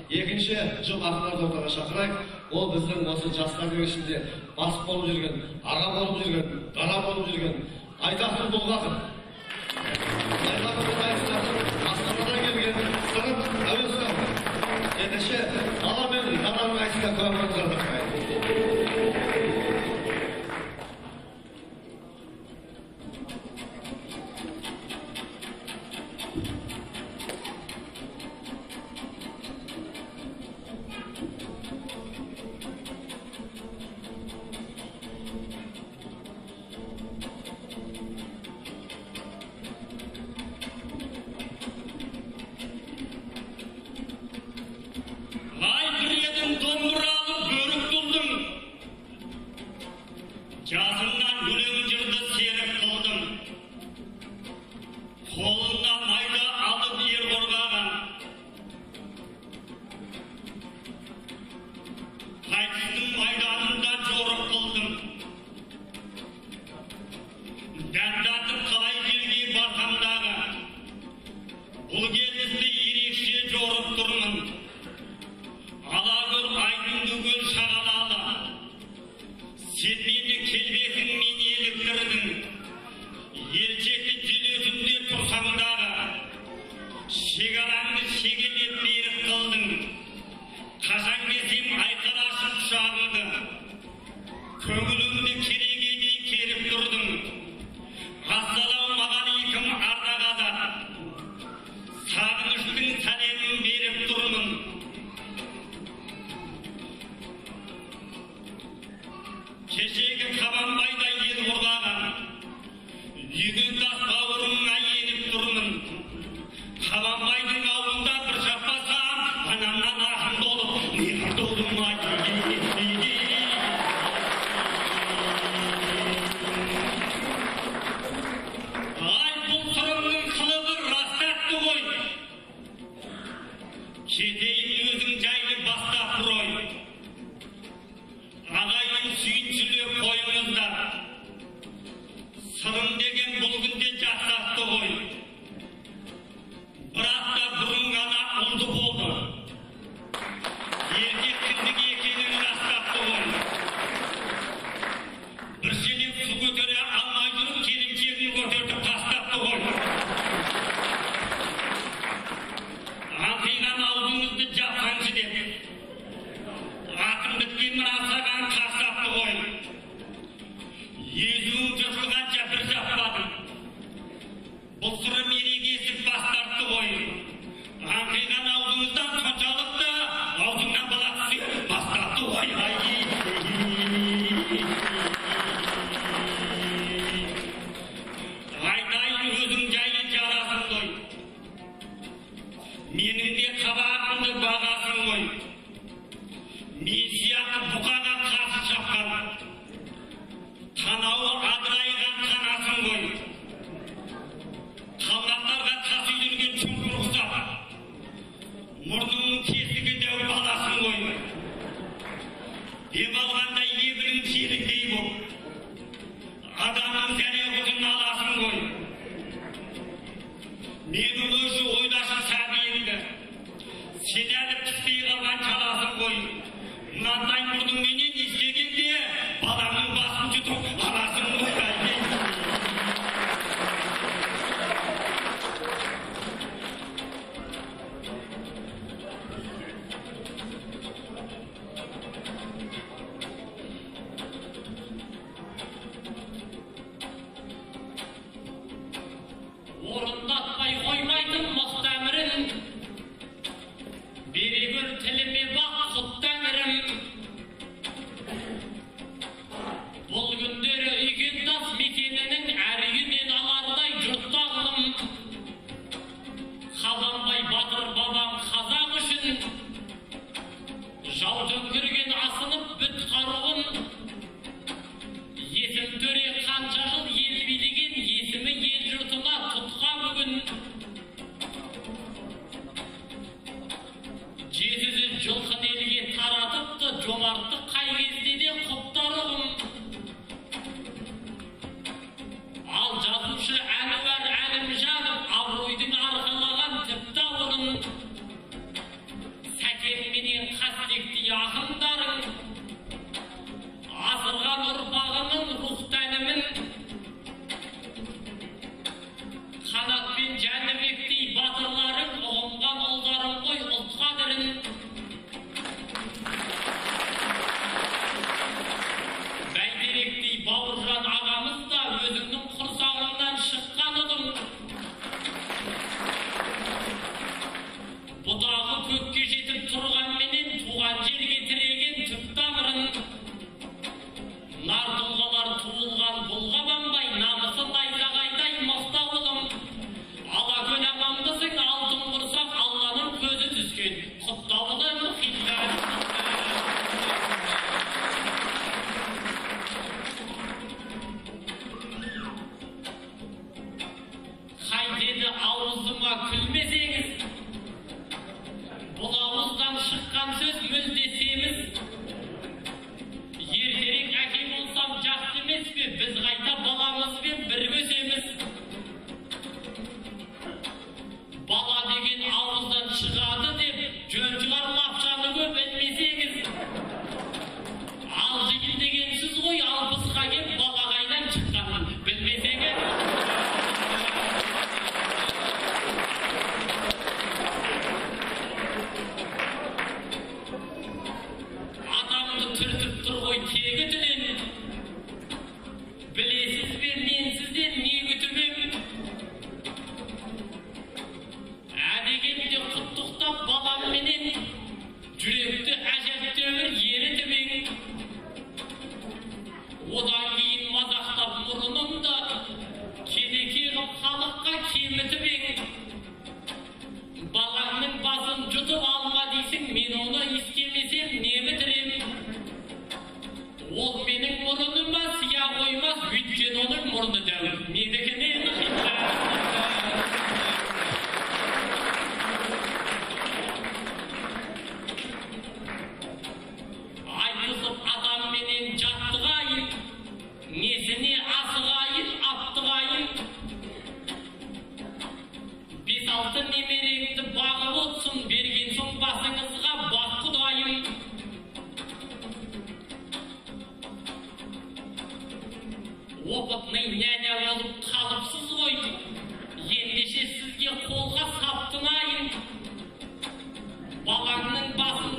Екінші жыл ақындарды ортаға шақырайық. Ол біздің осы жастардың ішінде бас болып жүрген, аға болып жүрген, дара болып жүрген Айтақын Бұлғақын. Айтақын Бұлғақын Астанадан келген Сырым Әуесов. Ендеше ала мен дананың айтысына көңіліңізді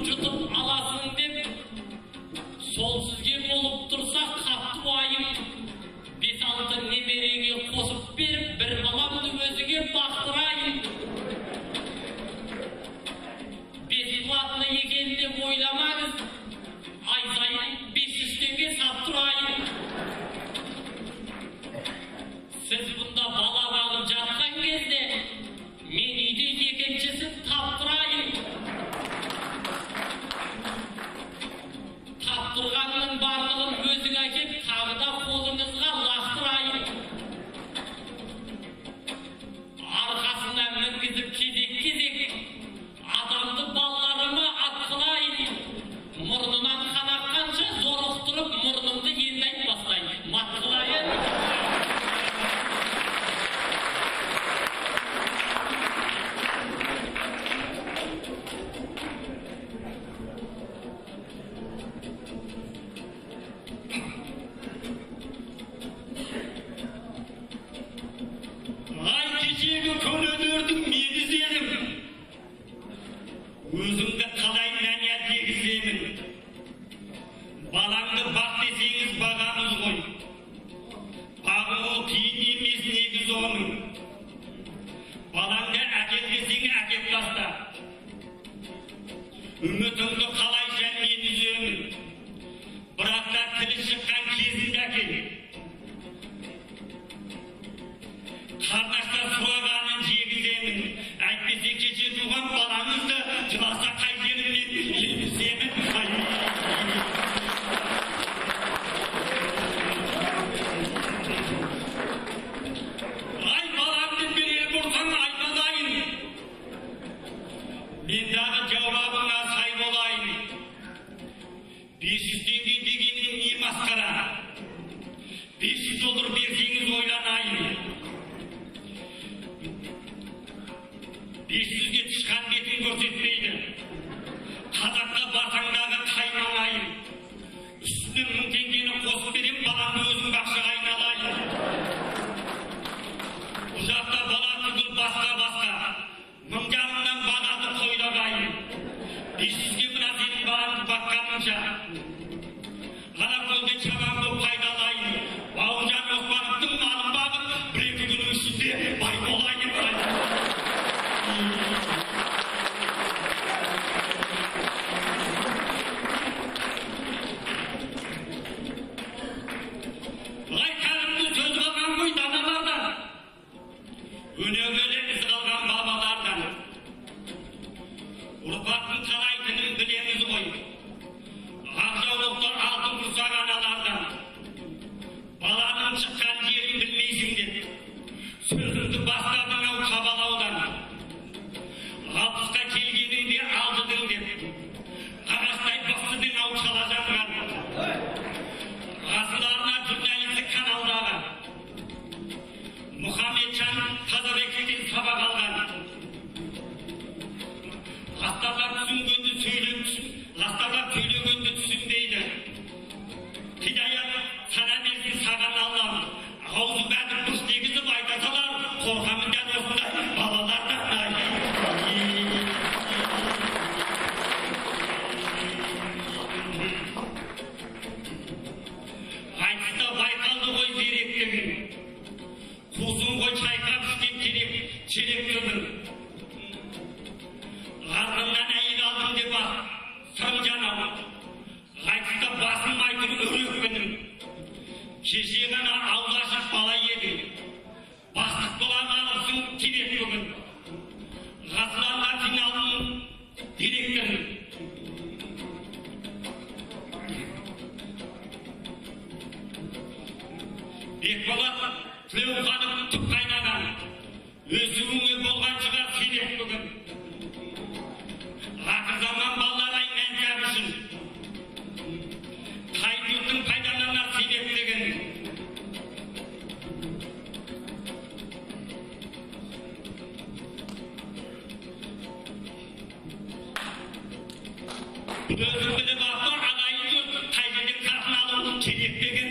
жұтып аласың деп, сол сізге болып тұрса қатты уайым. 5-6 немереге қосып беріп, бір баламды өзіңе бақтырайын. Бесплатно екен деп ойламаңыз, ай сайын 500 теңге сап тұрайын. Сіз бұнда бала бағып жатқан кезде, мен үйде екіншісін таптырайын. Таптырғанның барлығын өзің әкеп, тағы да қолыңызға лақтырайын. Арқасына мінгізіп кезек-кезек, адамды балаларыма атқылайын. Мұрнынан қан аққанша зорықтырып, мұрнымды енді айтпастайын. Матқылайын. Өзімді қалай нәнят егіземін. Балаңды бақ десеңіз бағамыз ғой. Бағу тиін емес негіз оның. Балаңды әкел десең әкеп таста. Үмітіңді қалайша мен үземін. Бірақ та тілі шыққан кезінде әкел. Қардаштар сұрағанын жегіземін. Әйтпесе кеше туған балаңызды жыласа қай жерімнен еміземін. Ай баламды берер болсаң айналайын. Мен дағы жауабыңа сай болайын. 500 теңге дегенің не масқара? 500 доллар берсеңіз ойланайын. 500-ге тышқан бетін көрсетпейді. Қазақта барсаңдағы қаймаңайын. Үстіне 1000 теңгені қосып берем, баламды өзің бақшаға айналайын. Бұл жақта бала түгіл басқа. 1000 жағынан бағады қойдағайын. 500-ге мына сенің балаңды баққанынша. Ғана көлде чабан боп пайдалайын. Бауыржан Оспановтың малын бағып, 1-2 күннің ішінде бай болайын. Өнегелі із қалған бабалардан. Ұрпақтың қалайтынын білеміз ғой. Ақжаулықты алтын құрсақ аналардан. Баланың шыққан жерін білмейсің деп. Сөзімді бастадың ау қабалаудан. 60-қа келгеніңде алдыдың деп. Ағаштай бақсыдың ау шала жанған. Ғасыларына журналистік каналдағы. Мұхаммеджан Қазабектен сабақ алған. Ластарлар сөйлегенді түсінбейді. Хидаят сана берсін саған Аллам. Аузы бәдір дұрыс дегізіп айта салар, қорқамын дәл осындай балалардан. Айтыста байқалды ғой зеректігін. Қусын ғой шайқап ішкен черектігін. Ғарғыннан әйел алдым деп сам жанау. Айтыста басым айтын өрекпінім. Кеше ғана аулашып бала еді. Бастық болан алыпсың керек бүгін. Ғасыларға финалының директорын. Бекболат Тілеуқаным түп қайнаған. Өсуіңе болған шығар керек бүгін. Ғақыр заман балалар мән жабышын. Қай жұрттың пайдаланар себептігін. Өзің біліп аты ағайын жұрт қай жерден қатын алу керек деген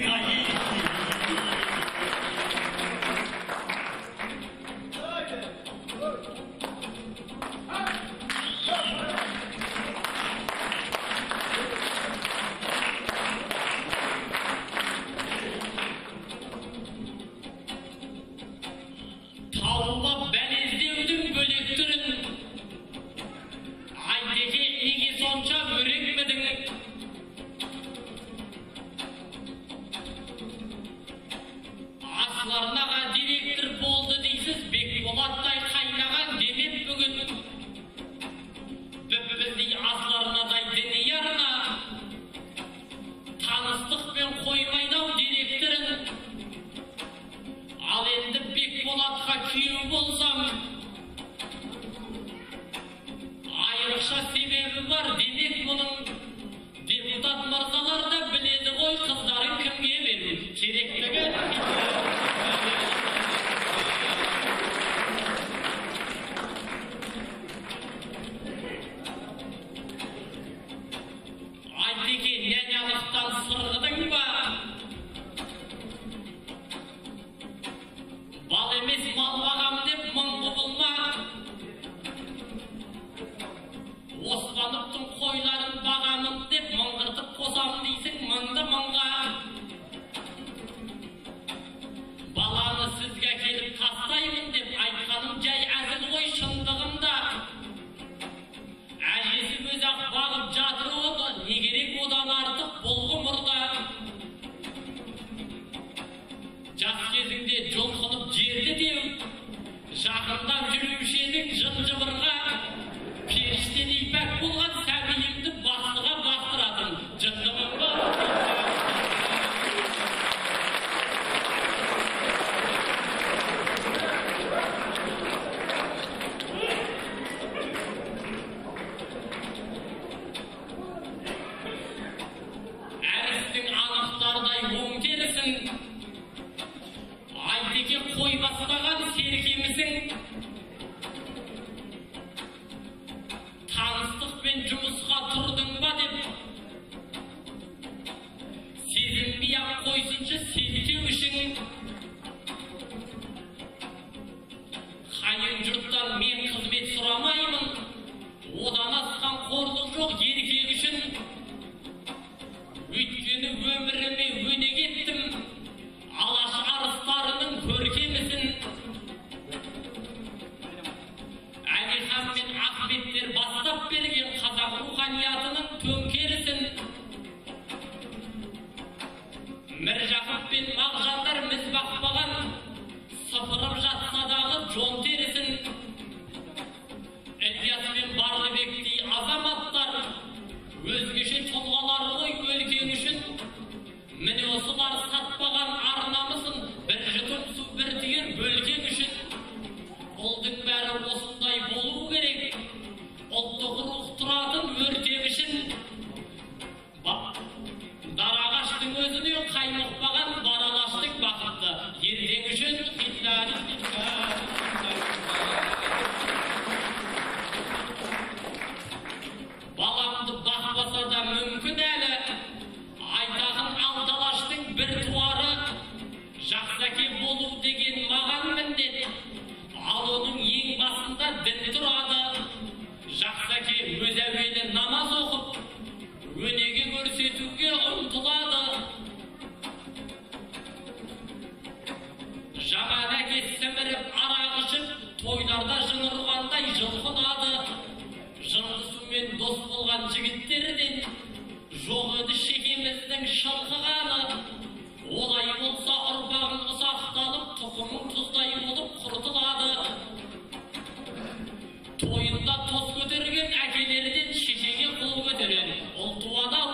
var. Demek bunun deputat mırzalar da biledi koy kızların kimge verir. Kerekligi. Ayteki nenyalıktan sırgıdın mı? Bal emes mal bağam dep mıngı bulma. Osmanlıktın koyların bağamın dep mıngırtıp kosam deysin mıngda mınga. Balаны sizge kelip kastayımın dep aytkanım jay azil koy şındığımda. Әжесі өзақ бағып жатыр оды, не керек одан артық болғы мұрда. Жас кезіңде жолқынып жерді деу, жақындап жүруші едің жын-жыбырға. Періштедей пәк болған сәбиімді бақтыға бақтыратын жындымын ба? Aytеке қой бастаған серкемізің таныстықпен жұмысқа тұрдың ба деп сезінбей-ақ қойсыншы селкеу үшін қайын жұрттан мен қызмет сұрамаймын одан асқан қорлық жоқ еркек үшін өйткені өміріме өне кеттім алаш арыстарының көркемісін Әлихан мен Ахметтер бастап берген қазақ руханиятының төңкерісін Міржақып пен Мағжандар міз бақпаған сыпырып жатса дағы жон терісін Ілияс пен Барлыбектей азаматтар өзгеше тұлғалар ғой өлкең үшін міне осылар сатпаған ар-намысын бір жұтым су бір түйір бөлкең үшін ұлдың бәрі осындай болу керек ұлттық рух тұратын өртең үшін дарағаштың өзіне қаймықпаған баралаштың бақытты ертең үшін баламды бақпаса да мүмкін әлі айтағын алдалаштың бір туары жақсаке болу деген маған міндет ал оның ең басында дін тұрады жақсаке өз әуелі намаз оқып өнеге көрсетуге ұмтылады жаман әке сіміріп арақ ішіп тойларда жын ұрғандай жұлқынады жындысумен дос болған жігіттерден жоқ еді шекеміздің шылқығаны олай болса ұрпағың ұсақталып тұқымың тұздай болып құртылады тойында тоз көтерген әкелерден шешеге қол көтерер ұл туады-ау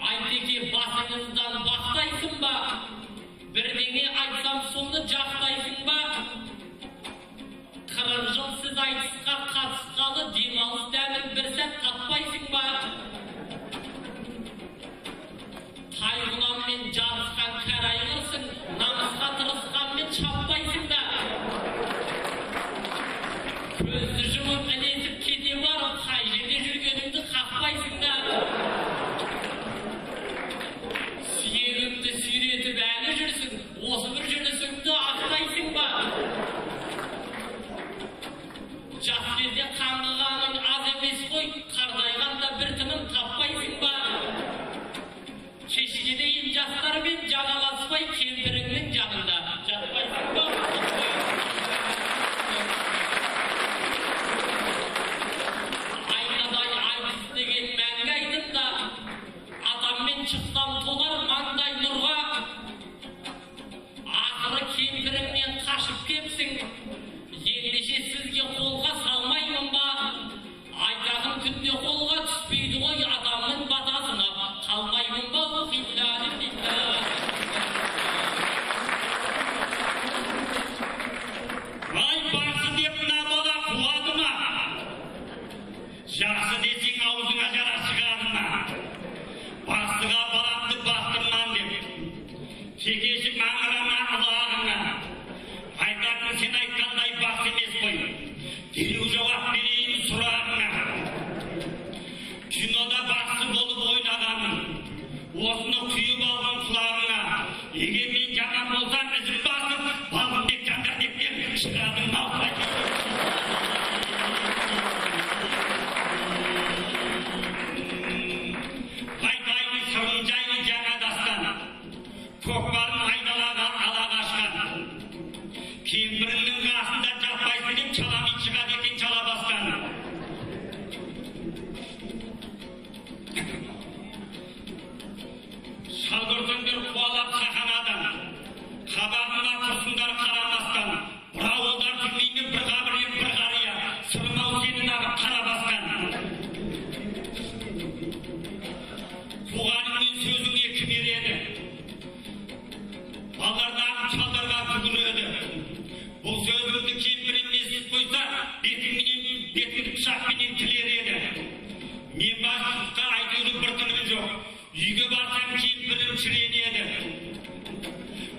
Aytеке басыңыздан бақтайсың ба бірдеңе айтсам соны Шекеші маңырама алағыңа. Айтатын сен айтқандай бақ емес қой. Дереу жауап берейін сұрағыңа. Кинода бақсы болып ойнағаным. Осыны құйып алған құлағыңа. Егер мен жаман болсам ізім басып, Балғынбек Жандарбектен шығадым мауқай. Айтайын сырын жайлы жаңа дастан. Көкбарын айналаға ала қашқан. Кемпіріңнің қасында жатпайсың деп çalамын шығады екен чала басқан. Шалгырдыңдар қуалап сақанадан. Қабағына тұрсындар қарамастан. Бұрауылдар жүрмейді бір қабырып бір қария. Сырмау сенің ағып қара басқан. Туғаныңның сөзіңе кім ереді? Балдардағы чалдарға күгіреді. Бұл сөзіңді кемпірім естіп қойса, бетіңді пышақпенен тілер еді. Мен басшылыққа айтудың бір тыным жоқ. Үйге барсам кемпірім шіренеді.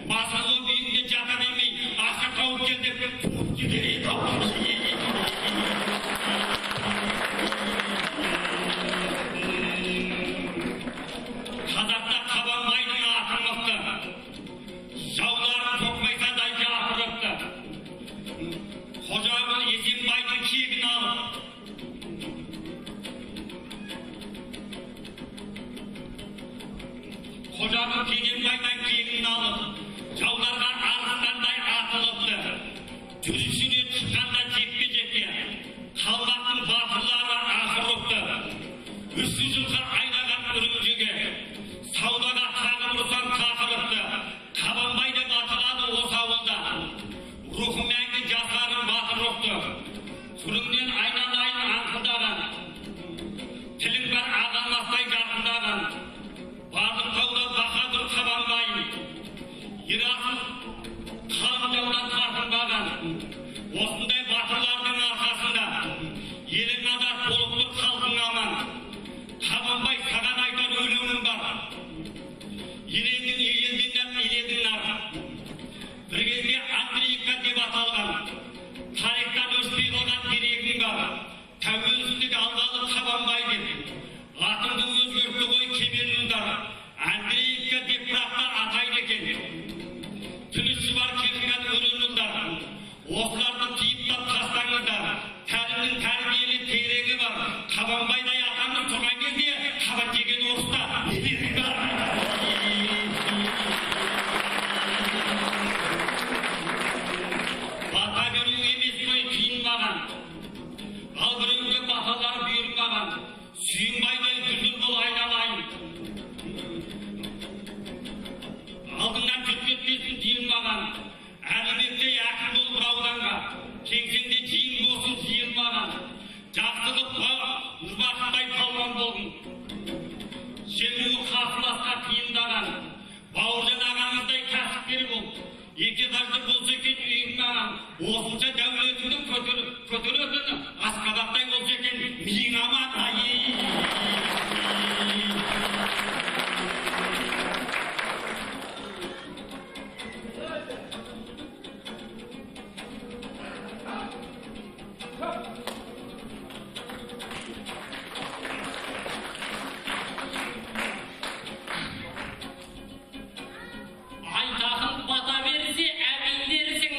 Масылы үйінде жата бермей, ақша тауып кел деп қуып жібереді. Қазақта Қабанбайдың аты мықты. Жауларын соқпайса да жапырыпты. Қожабыл Есенбайдың кегін алып. Қожабыл Есенбайдан кегін алып. Жауларға арыстандай атылыпты. Жүрісіне шыққанда жекпе-жекке. Қалмақтың батырлары ақырыпты. 300 жылға айдаған үрімжіге. Саудаға тағып ұрсан тақырыпты. Қабанбай деп аталады осы ауылда. Рухы мәңгі жасарын батыр ұқты. Түріңнен айналайын аңқылдаған. Тілің бар ағалмастай жақындаған. Бардық тауда бақадыр Қабанбай. Ерасыз қалың жаудан тартынбаған. Осындай батырлардың арқасында елің адас болып тұр халқың аман. Қабанбай саған айтар өлеңім бар. Елеңнің елеңден елеңдің нар. Bir кезде Андреевка деп аталған. Тарихтан өшпей қалған дерегің бар. Тәуелсіздік алғалы Қабанбай деп. Атыңды өзгертті ғой кемеліңдар. Андреевка деп бірақта атайды екен. Түлісі бар келінген өлеңіңдар. Осыларды тиіптап тастаңыздар. Тәрінің тәрбиелі терегі бар. Қабанбайдай атаңыз тұрған кезде қабат жеген орыста нелері бар. Бата беру емес қой қиынбаған. Ал біреуге баталар бұйырмаған. Сүйінбайдай дүлдүл бол айналайын. Алдыңнан жүткетпесін жиылмаған. Әлібекте әкім болып ауданға. Кеңсеңде жиын болсын жиылмаған. Жақсылық ұрбақтай палуан болдың. Жеңуі қарсыласқа қиындаған. Бауыржан ағаңыздай кәсіпкер бол. Екетажды болса екен үйің маған. Осынша дәулетіңді көтеретіні Асқабақтай болса екен миың аман. Айтағын бата берсе әмейдерсің.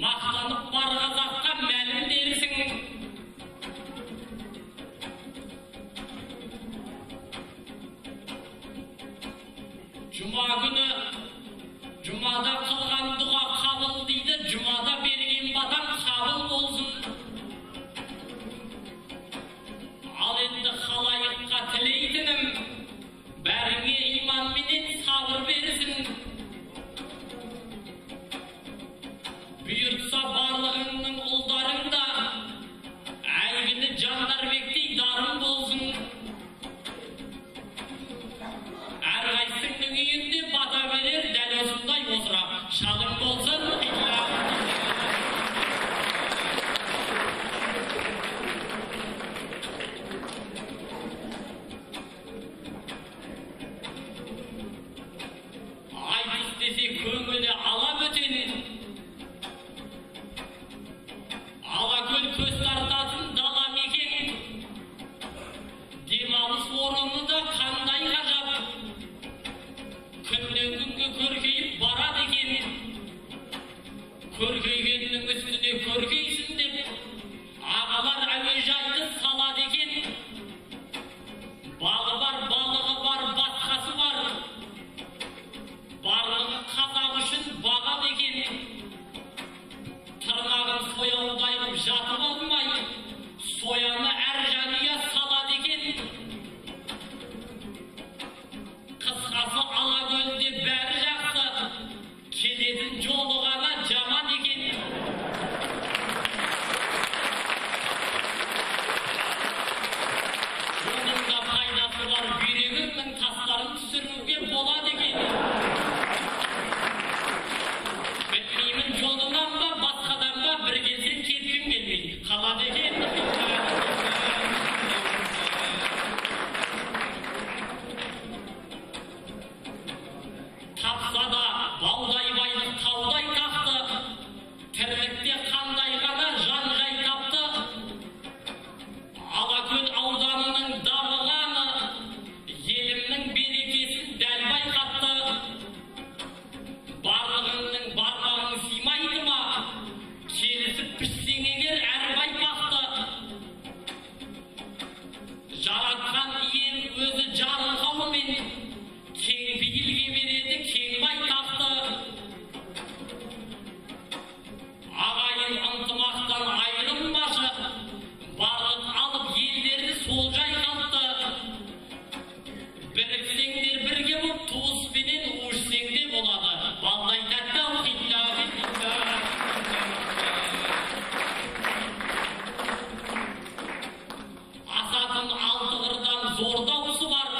Мақтанып бар қазаққа мәлім дерсің. Жұма күні жұмада қылған дұға қабыл дейді. Жұмада берген батаң қабыл болсын. Ал енді халайыққа тілейтінім, бәріңе иманменен сабыр берсін. Бұйыртса барлығыңның ұлдарың да әлгіні Жандарбектей дарын болсын. Әрқайсыңның үйінде бата берер дәл осындай отыра күннен күнге көркейіп барады екен. Көркейгеннің үстіне көркейсін деп, ағалар әуежайды салады екен. Бағы бар, балығы бар, басқасы бар. Барлығы қазақ үшін бағады екен. Тырнағын сояудай қып жатып алмай, сояны әр жанұя салады екен. Қысқасы Алакөлде бәрі жақсы, келетін жолы ғана жаман екен. Оның да пайдасы бар, бүйрегімнің тастарын түсіруге болады екен. Білмеймін жолынан ба, басқадан ба, бір келсем кеткім келмейді, қалады екен. Тапса да баудай байлық таудай тақты, тірлікте қандай ғана жан жай тапты. Алакөл ауданының дамығаны, елімнің берекесін дәл байқатты. Барлығыңның бармағың сыймайды ма, келісіп пішсең егер әр байпақты. Жаратқан ием өзі жарылғауымен, кең бейілге береді кең байтақты. Ағайын ынтымақтан айырылмашы, барлық алып елдерді сол жай қалды. Біріксеңдер бірге боп, туыспенен уышсең де болады. Балдай тәтті қитла. Асатын алты қырдан зор дауысы бар.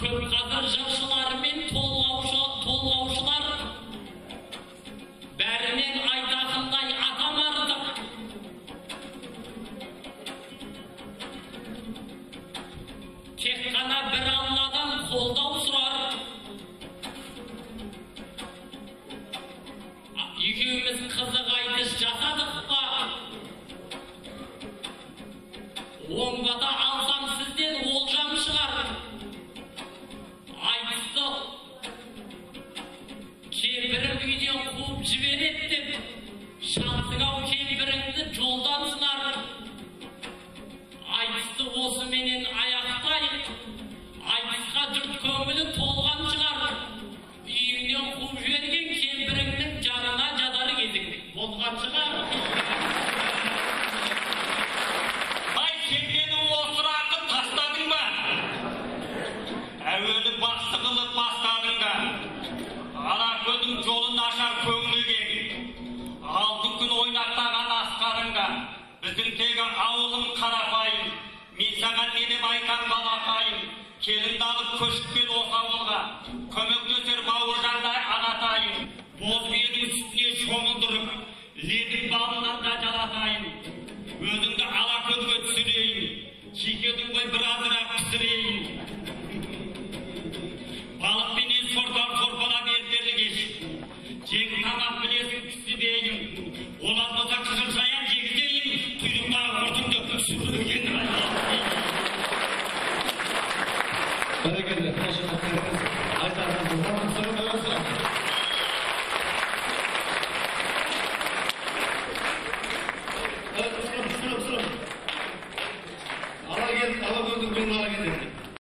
Көп қазір жыршылар мен толғаушылар. Бәрінен айтатындай атам артық. Тек қана бір Алладан қолдау сұрар. Екеуміз қызық айтыс жасадық па? Оңбата алсам сізден олжам шығар. Айтысты кемпірім үйден қуып жібереді деп, шансың-ау кемпіріңді жолдан сынар. Айтысты осыменен аяқтайық, айтысқа жұрт көңілі толған шығар. Үйіңнен қуып жіберген кемпіріңнің жанына жадар кезің болған шығар. Әуелі бақсы қылып бастадың да, Алакөлдің жолын ашар көңілге. Алтын күн ойнақтаған асқарыңда, біздің тегі ауылым Қарапайым. Мен саған не деп айтам балақайым, келінді алып көшіп кел осы ауылға, көмектесер бауыржандай ағатайым. Боз биенің үстіне шомылдырып, лебің балынан да жалатайын. Өзіңді Алакөлге түсірейін, шекедің ғой біразырақ пісірейін. Балық менен сорпалап ертерлі кеш, жең тамақ білесің пісті дейін. Олар болса қызыл шаян жегізейін, құйрықтағы құртыңды сүрілген. Бәрекелді,